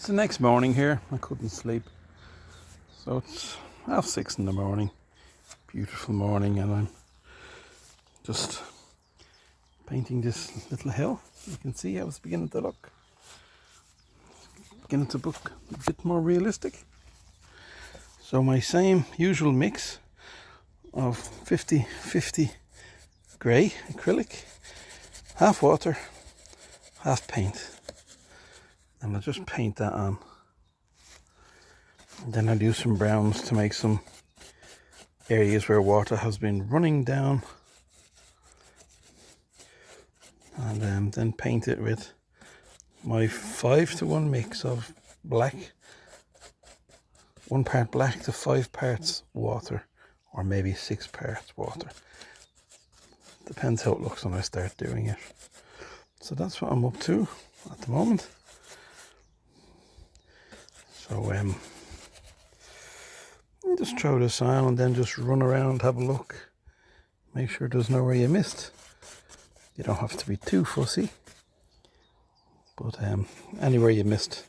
It's the next morning here. I couldn't sleep. So it's 6:30 in the morning. Beautiful morning, and I'm just painting this little hill. You can see how it's beginning to look. Beginning to look a bit more realistic. So my same usual mix of 50-50 grey acrylic, half water, half paint. And I'll just paint that on. And then I'll use some browns to make some areas where water has been running down. And then paint it with my 5-to-1 mix of black, 1 part black to 5 parts water, or maybe 6 parts water. Depends how it looks when I start doing it. So that's what I'm up to at the moment. So you just throw this on and then just run around, have a look, make sure there's nowhere you missed. You don't have to be too fussy, but anywhere you missed,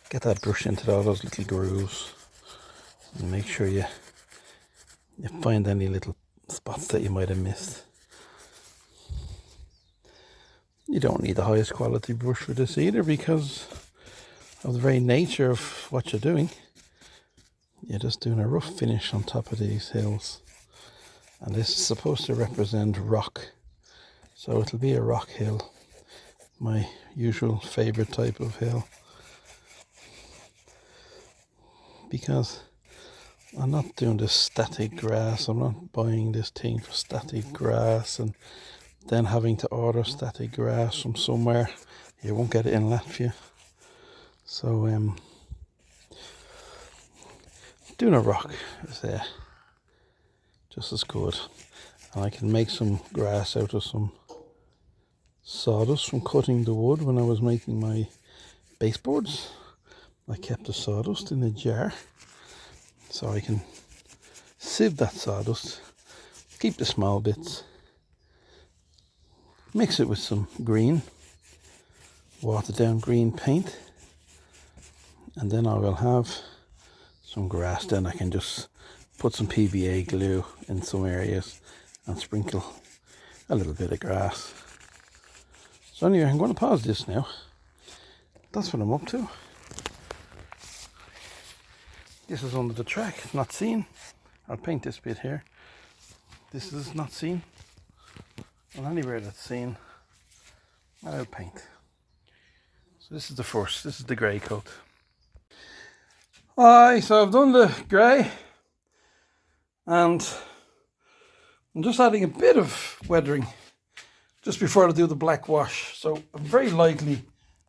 get that brush into all those little grooves and make sure you find any little spots that you might have missed. You don't need the highest quality brush for this either, because of the very nature of what you're doing. You're just doing a rough finish on top of these hills, and this is supposed to represent rock, so it'll be a rock hill, my usual favorite type of hill, because I'm not doing this static grass. I'm not buying this thing for static grass and then having to order static grass from somewhere. You won't get it in Latvia. So doing a rock is just as good. And I can make some grass out of some sawdust from cutting the wood when I was making my baseboards. I kept the sawdust in a jar, so I can sieve that sawdust, keep the small bits, mix it with some green, watered down green paint, and then I will have some grass. Then I can just put some PVA glue in some areas and sprinkle a little bit of grass. So anyway, I'm going to pause this now. That's what I'm up to. This is under the track, not seen. I'll paint this bit here. This is not seen. And anywhere that's seen, I'll paint. So this is the first, this is the grey coat. Alright, so I've done the grey, and I'm just adding a bit of weathering just before I do the black wash. So I'm very likely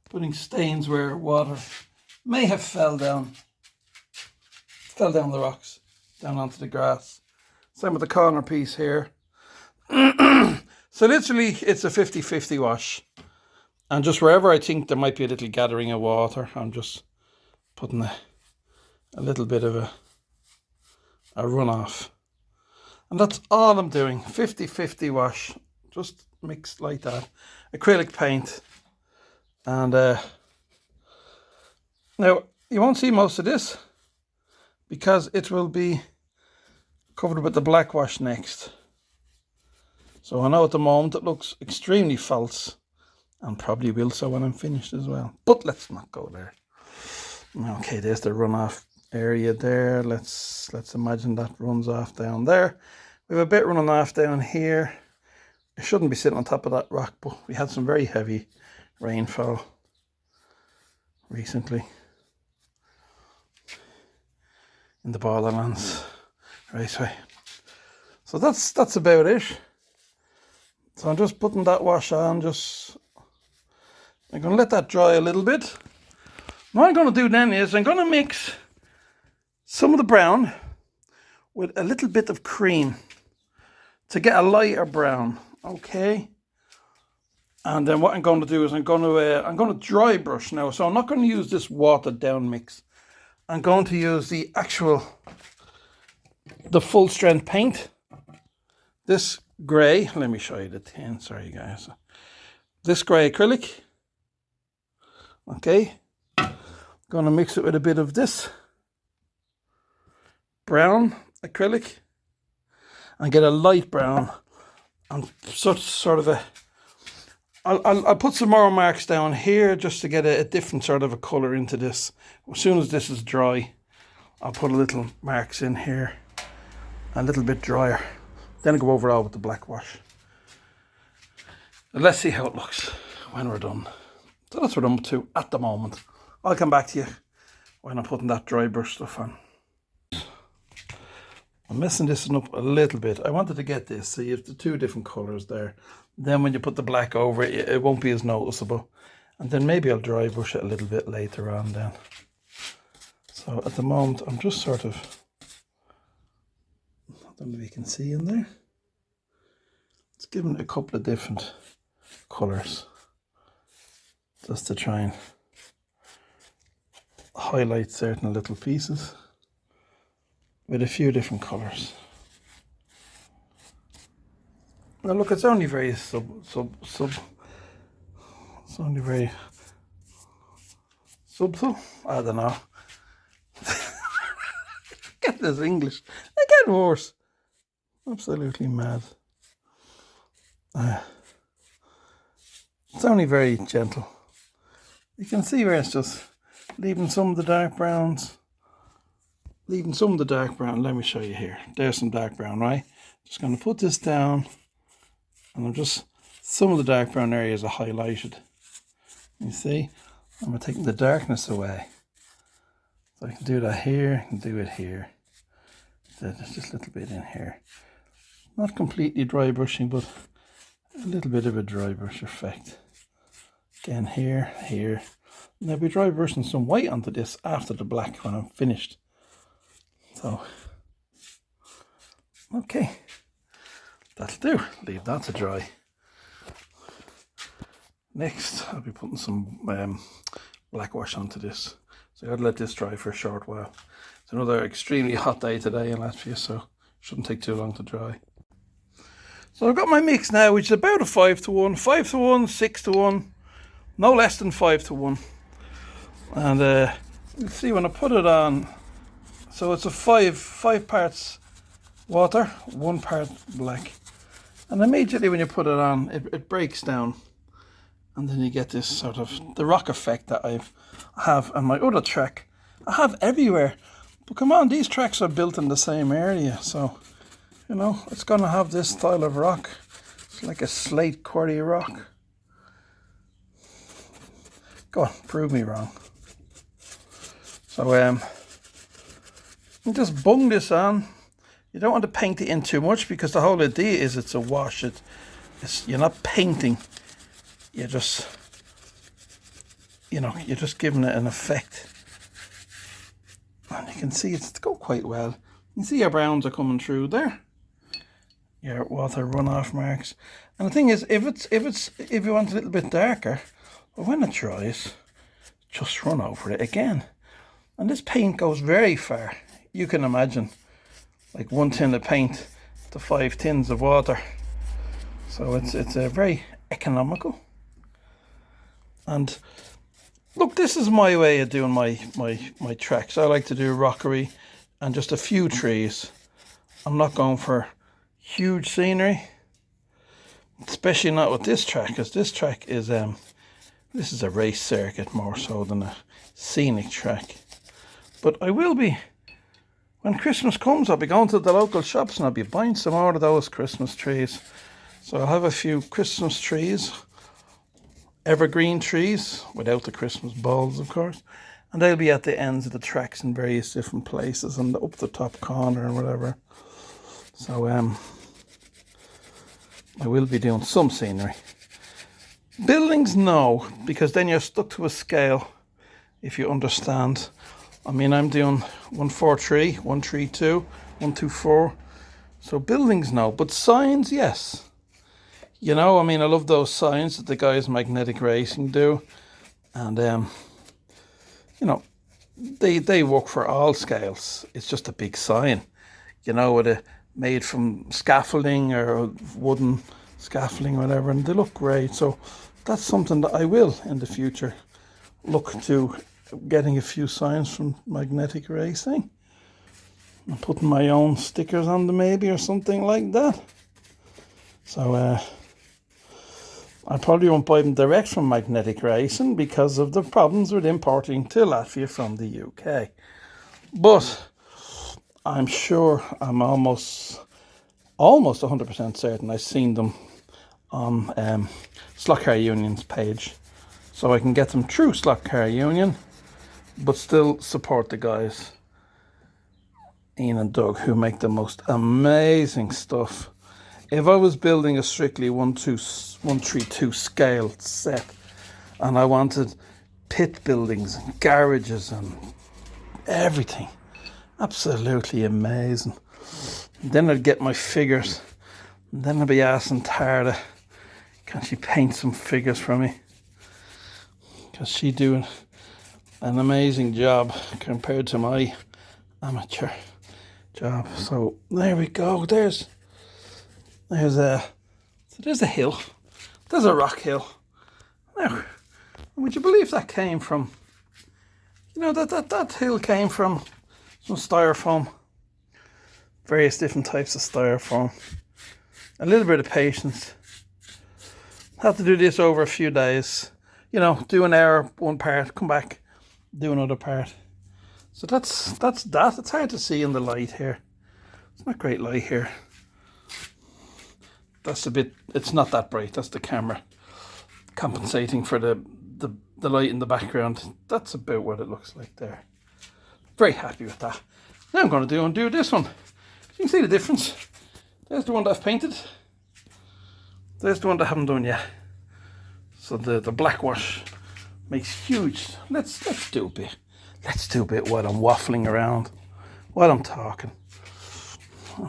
putting stains where water may have fell down the rocks, down onto the grass. Same with the corner piece here. So literally it's a 50-50 wash. And just wherever I think there might be a little gathering of water, I'm just putting a little bit of a runoff. And that's all I'm doing. 50-50 wash. Just mixed like that. Acrylic paint. And now you won't see most of this because it will be covered with the black wash next. So I know at the moment it looks extremely false, and probably will so when I'm finished as well. But let's not go there. Okay, there's the runoff area there. Let's imagine that runs off down there. We have a bit running off down here. It shouldn't be sitting on top of that rock, but we had some very heavy rainfall recently in the borderlands. Right, so that's about it. So I'm just putting that wash on. I'm going to let that dry a little bit. What I'm going to do then is I'm going to mix some of the brown with a little bit of cream to get a lighter brown. Okay. And then what I'm going to do is I'm going to dry brush now. So I'm not going to use this watered down mix. I'm going to use the full strength paint. This grey, let me show you the tin, sorry guys. This grey acrylic, okay, Going to mix it with a bit of this brown acrylic and get a light brown and sort of a. I'll put some more marks down here just to get a different sort of a colour into this. As soon as this is dry, I'll put a little marks in here, a little bit drier. Then I'll go over it all with the black wash. And let's see how it looks when we're done. So that's what I'm up to at the moment. I'll come back to you when I'm putting that dry brush stuff on. I'm messing this one up a little bit. I wanted to get this so you have the two different colours there. Then when you put the black over it, it won't be as noticeable. And then maybe I'll dry brush it a little bit later on then. So at the moment, I'm just sort of, I don't know if you can see in there. It's giving it a couple of different colours just to try and highlight certain little pieces with a few different colours. Now look, it's only very it's only very subtle. I don't know. Get this English. I get worse. Absolutely mad. It's only very gentle. You can see where it's just leaving some of the dark browns. Leaving some of the dark brown. Let me show you here. There's some dark brown, right? Just going to put this down. And I'm just, some of the dark brown areas are highlighted. You see? I'm taking the darkness away. So I can do that here, and do it here. So there's just a little bit in here. Not completely dry brushing, but a little bit of a dry brush effect. Again, here, here. And I'll be dry brushing some white onto this after the black when I'm finished. So, okay. That'll do. Leave that to dry. Next, I'll be putting some black wash onto this. So I've got to let this dry for a short while. It's another extremely hot day today in Latvia, so shouldn't take too long to dry. So I've got my mix now, which is about a 5-to-1, 5-to-1, 6-to-1, no less than 5-to-1. And you'll see when I put it on, so it's a 5 parts water, 1 part black. And immediately when you put it on, it breaks down. And then you get this sort of, the rock effect that I have on my other track. I have everywhere. But come on, these tracks are built in the same area. So, you know, it's going to have this style of rock. It's like a slate quarry rock. Go on, prove me wrong. So, you just bung this on. You don't want to paint it in too much because the whole idea is it's a wash. You're not painting. You're just, you know, you're just giving it an effect. And you can see it's going quite well. You can see your browns are coming through there. Your water runoff marks. And the thing is, if you want a little bit darker, well, when it dries, just run over it again. And this paint goes very far. You can imagine, like 1 tin of paint to 5 tins of water. So it's very economical. And look, this is my way of doing my tracks. I like to do rockery and just a few trees. I'm not going for huge scenery, especially not with this track, because this track is this is a race circuit more so than a scenic track. But I will be, when Christmas comes, I'll be going to the local shops and I'll be buying some more of those Christmas trees. So I'll have a few Christmas trees, evergreen trees, without the Christmas balls, of course. And they'll be at the ends of the tracks in various different places and up the top corner and whatever. So I will be doing some scenery. Buildings, no, because then you're stuck to a scale, if you understand. I mean, I'm doing 143, 132, 124. So buildings, no, but signs, yes. You know, I mean, I love those signs that the guys Magnetic Racing do. And, you know, they work for all scales. It's just a big sign, you know, with a made from scaffolding or wooden scaffolding or whatever. And they look great. So that's something that I will, in the future, look to getting a few signs from Magnetic Racing. I'm putting my own stickers on them maybe or something like that. So I probably won't buy them direct from Magnetic Racing because of the problems with importing to Latvia from the UK. But I'm sure, I'm almost 100% certain I've seen them on Slotcar Union's page. So I can get them through Slotcar Union, but still support the guys, Ian and Doug, who make the most amazing stuff. If I was building a strictly 132 scale set and I wanted pit buildings and garages and everything, absolutely amazing. And then I'd get my figures, and then I'd be asking Tara, can she paint some figures for me? Because she's doing an amazing job compared to my amateur job. So there we go. There's a hill. There's a rock hill. Now, would you believe that came from? You know that hill came from some styrofoam. Various different types of styrofoam. A little bit of patience. Had to do this over a few days. You know, do an hour, one part, come back, do another part. So that's that. It's hard to see in the light here. It's not great light here. That's a bit, it's not that bright. That's the camera compensating for the light in the background. That's about what it looks like there. Very happy with that. Now I'm going to undo this one. You can see the difference. There's the one that I've painted. There's the one that I haven't done yet. So the black wash makes huge. Let's do a bit. Let's do a bit while I'm waffling around, while I'm talking.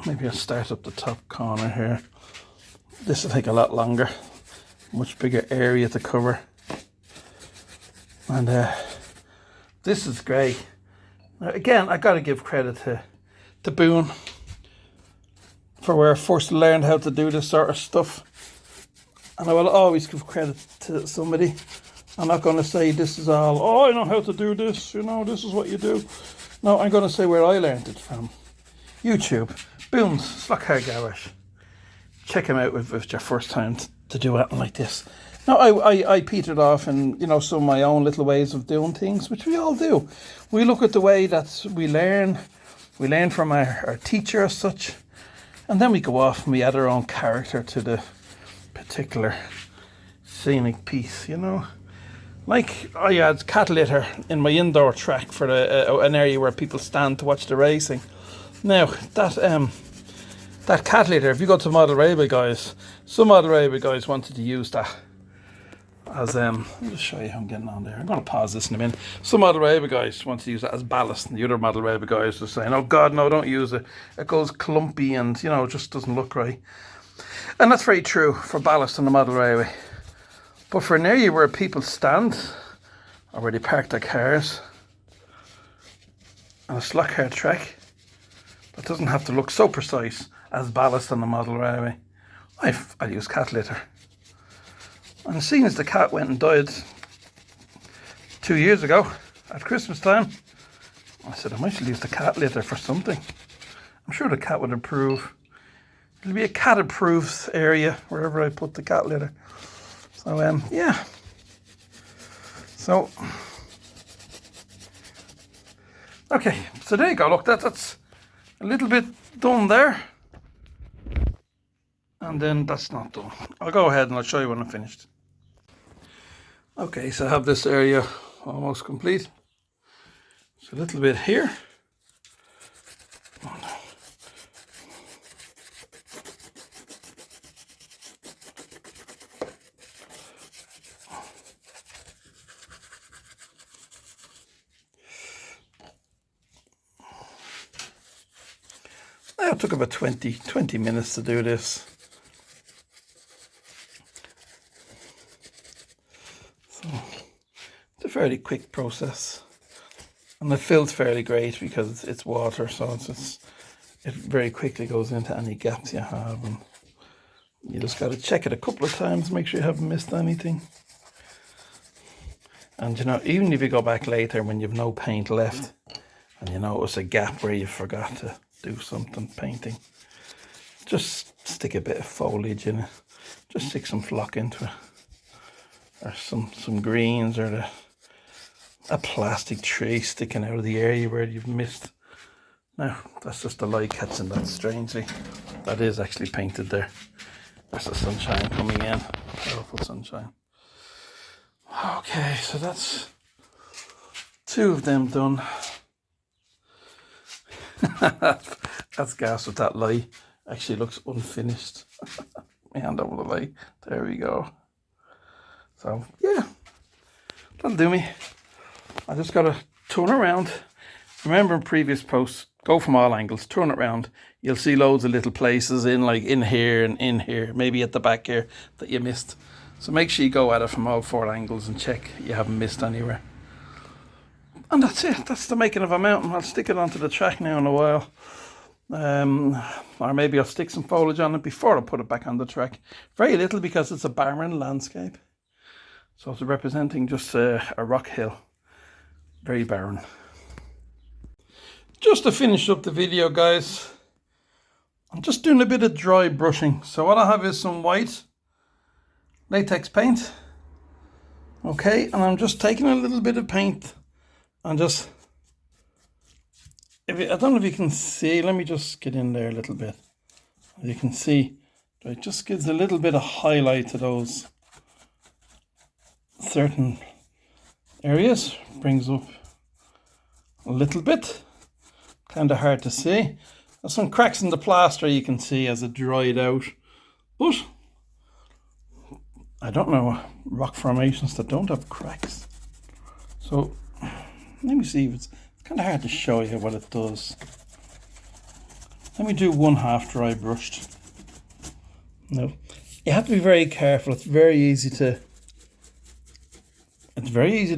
Maybe I'll start up the top corner here. This will take a lot longer. Much bigger area to cover. And this is great. Now, again, I got to give credit to Boone for where I first learned how to do this sort of stuff. And I will always give credit to somebody. I'm not going to say this is all, oh, I know how to do this, you know, this is what you do. No, I'm going to say where I learned it from. YouTube, Boone's Slotcar Garage. Check him out if it's your first time to do anything like this. Now, I petered off in, you know, some of my own little ways of doing things, which we all do. We look at the way that we learn from our teacher as such, and then we go off and we add our own character to the particular scenic piece, you know. Like I had cat litter in my indoor track for an area where people stand to watch the racing. Now that cat litter, if you go to Model Railway guys, some Model Railway guys wanted to use that as let me just show you how I'm getting on there. I'm going to pause this in a minute. Some Model Railway guys wanted to use that as ballast, and the other Model Railway guys were saying, "Oh God, no, don't use it. It goes clumpy and, you know, it just doesn't look right." And that's very true for ballast on the Model Railway. But for an area where people stand, or where they park their cars, on a slot car track, that doesn't have to look so precise as ballast on the Model Railway, I'll use cat litter. And as soon as the cat went and died 2 years ago, at Christmas time, I said I might use the cat litter for something. I'm sure the cat would approve. It'll be a cat-approved area wherever I put the cat litter. So, yeah. So, okay. So there you go. Look, that's a little bit done there. And then that's not done. I'll go ahead and I'll show you when I'm finished. Okay, so I have this area almost complete. It's a little bit here. It took about 20 minutes to do this. So it's a fairly quick process. And the fill's fairly great because it's water, so it very quickly goes into any gaps you have. And you just got to check it a couple of times, make sure you haven't missed anything. And you know, even if you go back later when you've no paint left and you notice a gap where you forgot to do something painting, just stick a bit of foliage in it. Just stick some flock into it, or some greens, or a plastic tree sticking out of the area where you've missed. Now, that's just the light catching that strangely. That is actually painted there. There's the sunshine coming in, powerful sunshine. Okay, so that's 2 of them done. That's gas with that light. Actually looks unfinished. My hand over the light. There we go. So, yeah, that'll do me. I just got to turn around. Remember in previous posts, go from all angles, turn it around. You'll see loads of little places like in here and in here, maybe at the back here that you missed. So make sure you go at it from all 4 angles and check you haven't missed anywhere. And that's it. That's the making of a mountain. I'll stick it onto the track now in a while. Or maybe I'll stick some foliage on it before I put it back on the track. Very little, because it's a barren landscape. So it's representing just a rock hill. Very barren. Just to finish up the video, guys, I'm just doing a bit of dry brushing. So what I have is some white latex paint. Okay, and I'm just taking a little bit of paint and just, I don't know if you can see, let me just get in there a little bit. As you can see, it just gives a little bit of highlight to those certain areas. Brings up a little bit. Kind of hard to see. There's some cracks in the plaster you can see as it dried out. But I don't know rock formations that don't have cracks. So let me see if it's kind of hard to show you what it does. Let me do 1/2 dry brushed. No, you have to be very careful. It's very easy to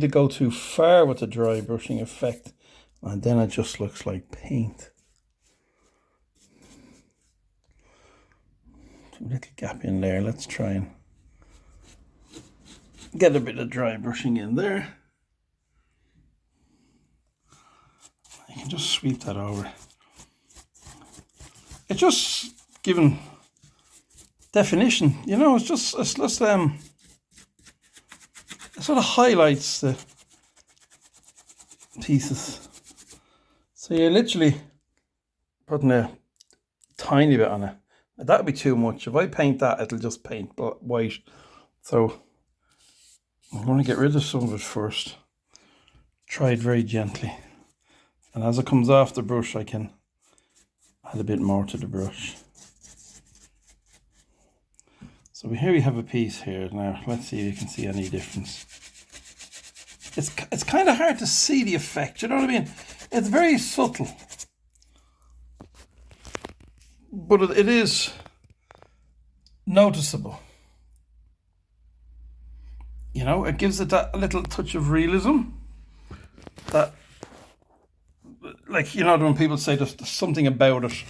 go too far with the dry brushing effect, and then it just looks like paint. A little gap in there. Let's try and get a bit of dry brushing in there. You can just sweep that over. It's just giving definition, you know. It's just it sort of highlights the pieces. So you're literally putting a tiny bit on it. That would be too much. If I paint that, it'll just paint white. So I'm going to get rid of some of it first. Try it very gently. And as it comes off the brush, I can add a bit more to the brush. So here we have a piece here. Now, let's see if you can see any difference. It's kind of hard to see the effect, you know what I mean? It's very subtle. But it is noticeable. You know, it gives it that little touch of realism. That, like, you know, when people say there's something about it,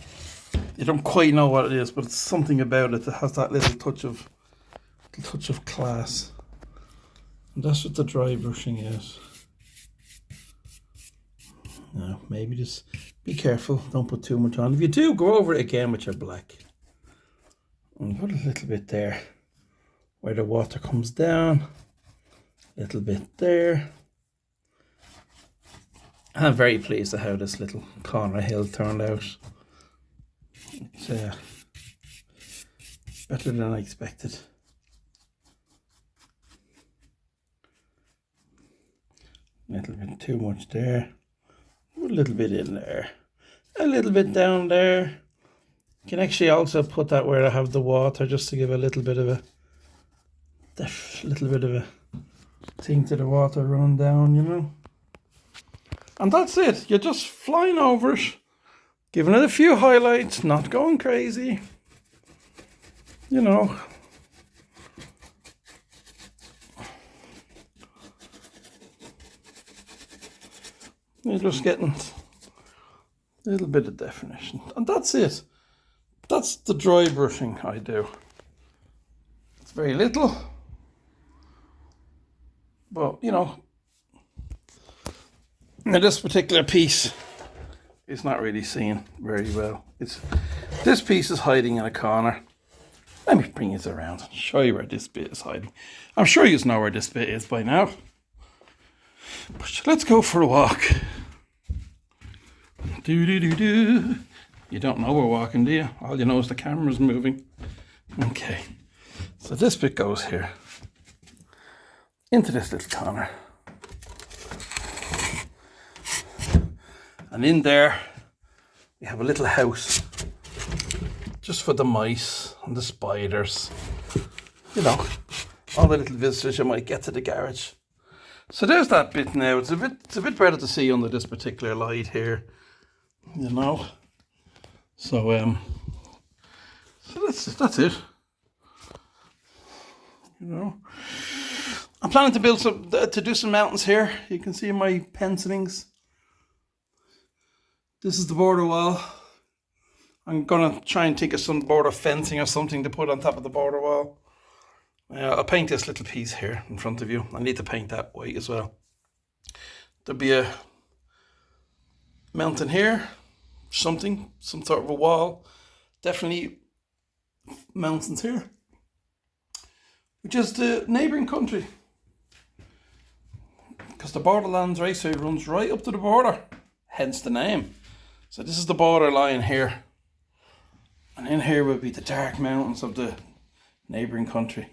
you don't quite know what it is, but it's something about it that has that little touch of class. And that's what the dry brushing is. Now, maybe just be careful, don't put too much on. If you do, go over it again with your black. And put a little bit there where the water comes down. A little bit there. I'm very pleased at how this little corner hill turned out. It's better than I expected. A little bit too much there. A little bit in there. A little bit down there. You can actually also put that where I have the water, just to give a little bit of a thing to the water run down, you know. And that's it. You're just flying over it, giving it a few highlights, not going crazy. You know. You're just getting a little bit of definition. And that's it. That's the dry brushing I do. It's very little. But, you know, Now this particular piece is not really seen very well. This piece is hiding in a corner. Let me bring it around and show you where this bit is hiding. I'm sure you know where this bit is by now. But let's go for a walk. Do. You don't know we're walking, do you? All you know is the camera's moving. Okay. So this bit goes here. Into this little corner. And in there, we have a little house. Just for the mice and the spiders. You know, all the little visitors you might get to the garage. So there's that bit now. It's a bit better to see under this particular light here. You know. So that's it. You know. I'm planning to do some mountains here. You can see my pencilings. This is the border wall. I'm gonna try and think of some border fencing or something to put on top of the border wall. I'll paint this little piece here in front of you. I need to paint that white as well. There'll be a mountain here, some sort of a wall. Definitely mountains here, which is the neighbouring country. Because the Borderlands Raceway runs right up to the border, hence the name. So this is the border line here. And in here will be the dark mountains of the neighbouring country.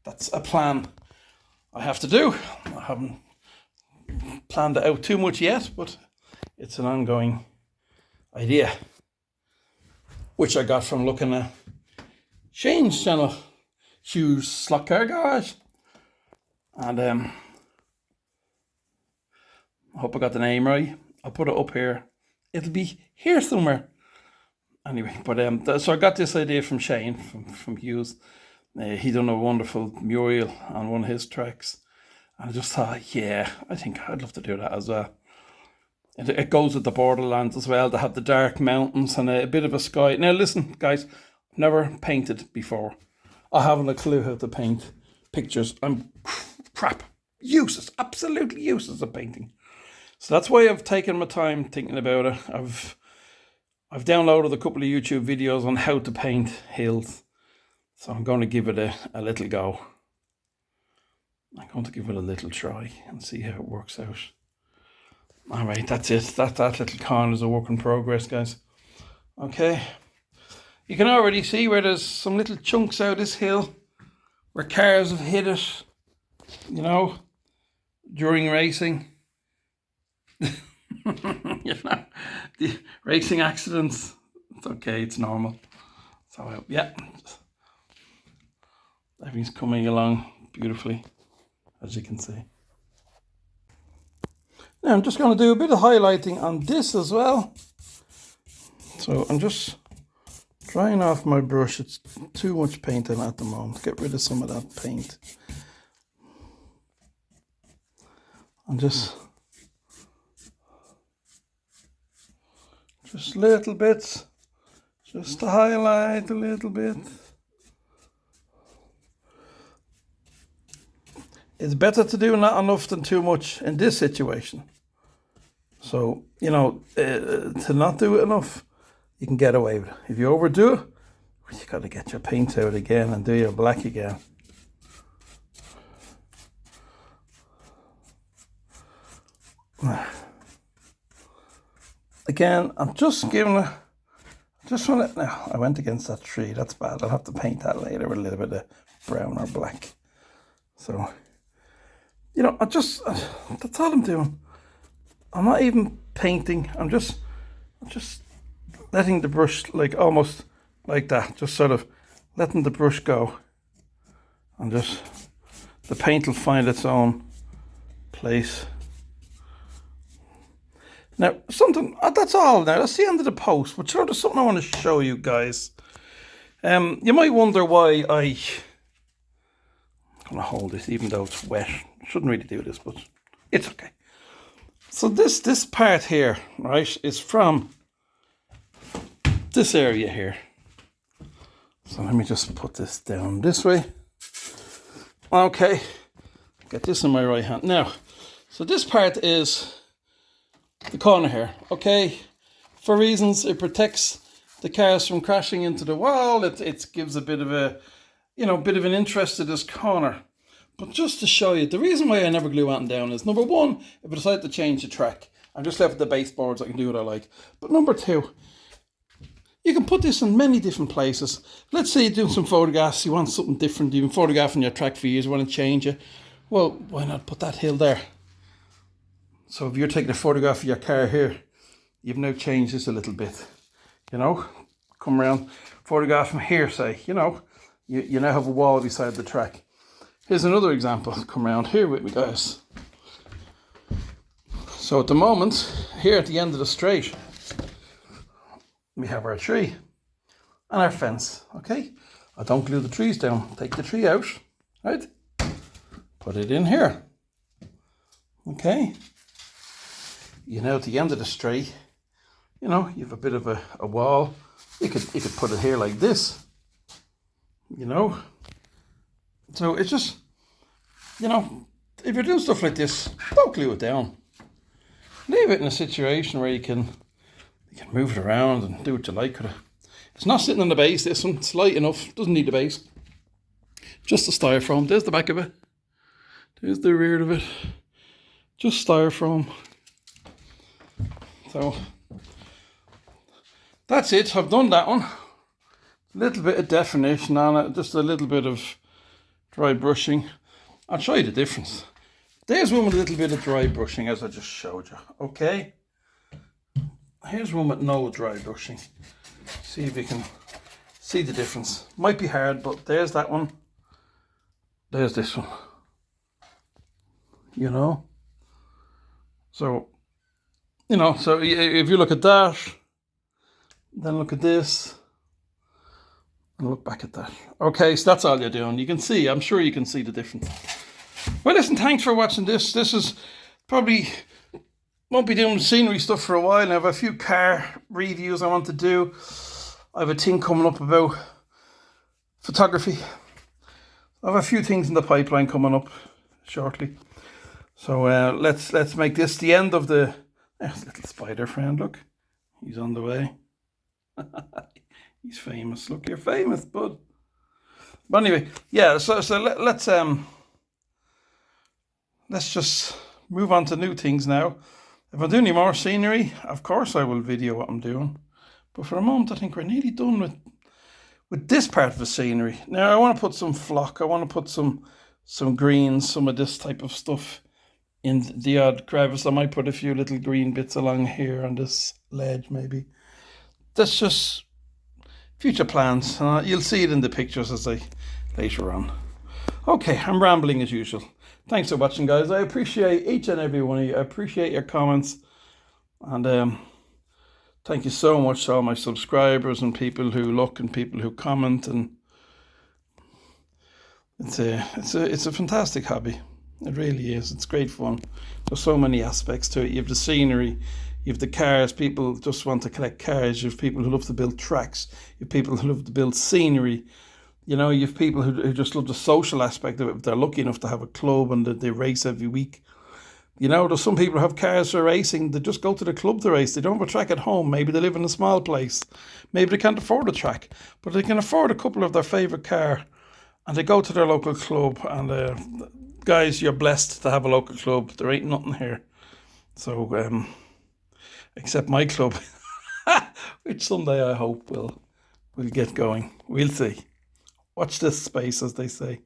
That's a plan I have to do. I haven't planned it out too much yet, but it's an ongoing idea, which I got from looking at Shane's channel, Hugh's Slotcar Garage. And I hope I got the name right. I'll put it up here. It'll be here somewhere. Anyway, but so I got this idea from Shane, from Hughes. He done a wonderful mural on one of his tracks. And I just thought, yeah, I think I'd love to do that as well. It goes with the Borderlands as well. They have the dark mountains and a bit of a sky. Now listen, guys, I've never painted before. I haven't a clue how to paint pictures. I'm crap. Useless, absolutely useless at painting. So that's why I've taken my time thinking about it. I've downloaded a couple of YouTube videos on how to paint hills. So I'm going to give it a little go. I'm going to give it a little try and see how it works out. All right, that's it. That little corner is a work in progress, guys. Okay. You can already see where there's some little chunks out this hill where cars have hit it, you know, during racing. You know, the racing accidents. It's okay, it's normal. So, yeah. Everything's coming along beautifully, as you can see. Now I'm just going to do a bit of highlighting on this as well. So I'm just drying off my brush. It's too much paint on at the moment. Get rid of some of that paint. And just little bits, just to highlight a little bit. It's better to do not enough than too much in this situation. So, you know, to not do it enough, you can get away with it. If you overdo it, you got to get your paint out again and do your black again. Again, I'm just giving it, now I went against that tree, that's bad. I'll have to paint that later with a little bit of brown or black. So, you know, that's all I'm doing. I'm not even painting, I'm just letting the brush, like almost like that, just sort of letting the brush go. And just, the paint will find its own place. Now, that's all now. That's the end of the post. But you know, there's something I want to show you guys. You might wonder why I'm going to hold this, even though it's wet. Shouldn't really do this, but it's okay. So this part here, right, is from this area here. So let me just put this down this way. Okay, get this in my right hand. Now, so this part is the corner here, okay? For reasons, it protects the cars from crashing into the wall. It gives a bit of a, bit of an interest to this corner. But just to show you, the reason why I never glue anything down is, number one, if I decide to change the track, I'm just left with the baseboards, I can do what I like. But number two, you can put this in many different places. Let's say you're doing some photographs, you want something different, you've been photographing your track for years, you want to change it. Well, why not put that hill there? So if you're taking a photograph of your car here, you've now changed this a little bit. Come around, photograph from here, say, you now have a wall beside the track. Here's another example. Come around here with me, guys. So at the moment, here at the end of the straight, we have our tree and our fence, okay? I don't glue the trees down. Take the tree out, right? Put it in here, okay? At the end of the straight, you have a bit of a wall. You could put it here like this, So it's just, if you're doing stuff like this, don't glue it down. Leave it in a situation where you can move it around and do what you like with it. It's not sitting on the base, this one. It's light enough, doesn't need the base. Just the styrofoam. There's the back of it. There's the rear of it. Just styrofoam. So that's it. I've done that one. A little bit of definition on it, just a little bit of dry brushing. I'll show you the difference. There's one with a little bit of dry brushing, as I just showed you. Okay. Here's one with no dry brushing. See if you can see the difference. Might be hard, but there's that one. There's this one. So, so if you look at that, then look at this, and look back at that. Okay, so that's all you're doing. You can see, I'm sure you can see the difference. Well, listen, thanks for watching this. This is probably, won't be doing scenery stuff for a while. I have a few car reviews I want to do. I have a thing coming up about photography. I have a few things in the pipeline coming up shortly. So let's make this the end of the... There's a little spider friend, look. He's on the way. He's famous. Look, you're famous, bud. But anyway, yeah, so let's just move on to new things now. If I do any more scenery, of course I will video what I'm doing. But for the moment, I think we're nearly done with this part of the scenery. Now, I want to put some flock. I want to put some greens, some of this type of stuff in the odd crevice. I might put a few little green bits along here on this ledge, maybe. That's just future plans. You'll see it in the pictures later on. Okay, I'm rambling as usual. Thanks for watching, guys. I appreciate each and every one of you. I appreciate your comments. And thank you so much to all my subscribers and people who look and people who comment. And it's a fantastic hobby. It really is. It's great fun. There's so many aspects to it. You have the scenery, you have the cars. People just want to collect cars. You have people who love to build tracks. You have people who love to build scenery. You have people who just love the social aspect of it. If they're lucky enough to have a club and they race every week. There's some people who have cars for racing. They just go to the club to race. They don't have a track at home. Maybe they live in a small place. Maybe they can't afford a track. But they can afford a couple of their favourite car. And they go to their local club. And guys, you're blessed to have a local club. There ain't nothing here. So, except my club. Which someday I hope will get going. We'll see. Watch this space, as they say.